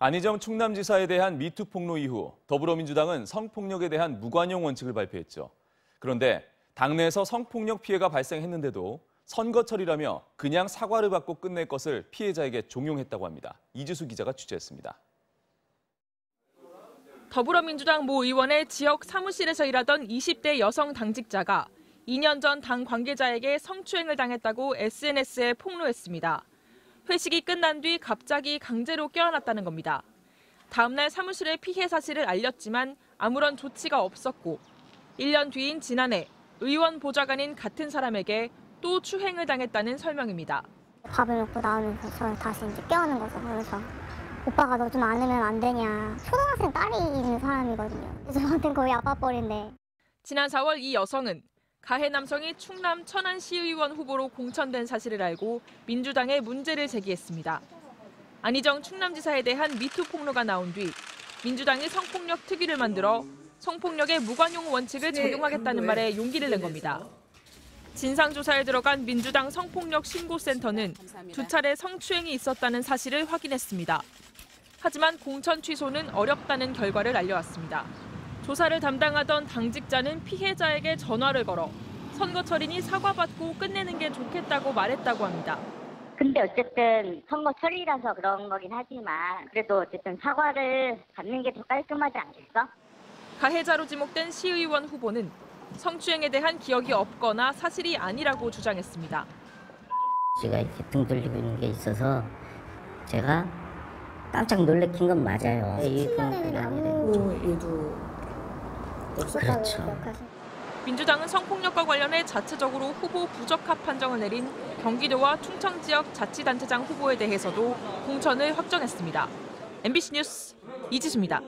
안희정 충남지사에 대한 미투 폭로 이후 더불어민주당은 성폭력에 대한 무관용 원칙을 발표했죠. 그런데 당내에서 성폭력 피해가 발생했는데도 선거철이라며 그냥 사과를 받고 끝낼 것을 피해자에게 종용했다고 합니다. 이지수 기자가 취재했습니다. 더불어민주당 모 의원의 지역 사무실에서 일하던 20대 여성 당직자가 2년 전 당 관계자에게 성추행을 당했다고 SNS에 폭로했습니다. 회식이 끝난 뒤 갑자기 강제로 껴안았다는 겁니다. 다음 날 사무실에 피해 사실을 알렸지만 아무런 조치가 없었고 1년 뒤인 지난해 의원 보좌관인 같은 사람에게 또 추행을 당했다는 설명입니다. 밥을 먹고 나오면서 저를 다시 이제 껴안는 거죠. 그래서 오빠가 너 좀 안으면 안 되냐. 초등학생 딸이 있는 사람이거든요. 그래서 저한테는 거의 아빠뻘인데. 지난 4월 이 여성은 가해 남성이 충남 천안시의원 후보로 공천된 사실을 알고 민주당에 문제를 제기했습니다. 안희정 충남지사에 대한 미투 폭로가 나온 뒤 민주당이 성폭력 특위를 만들어 성폭력의 무관용 원칙을 적용하겠다는 말에 용기를 낸 겁니다. 진상조사에 들어간 민주당 성폭력 신고센터는 2차례 성추행이 있었다는 사실을 확인했습니다. 하지만 공천 취소는 어렵다는 결과를 알려왔습니다. 조사를 담당하던 당직자는 피해자에게 전화를 걸어 선거철이니 사과받고 끝내는 게 좋겠다고 말했다고 합니다. 근데 어쨌든 선거철이라서 그런 거긴 하지만 그래도 어쨌든 사과를 받는 게 더 깔끔하지 않겠어? 가해자로 지목된 시의원 후보는 성추행에 대한 기억이 없거나 사실이 아니라고 주장했습니다. 제가 이렇게 등 돌리고 있는 게 있어서 제가 깜짝 놀래킨 건 맞아요. 그렇죠. 민주당은 성폭력과 관련해 자체적으로 후보 부적합 판정을 내린 경기도와 충청 지역 자치단체장 후보에 대해서도 공천을 확정했습니다. MBC 뉴스 이지수입니다.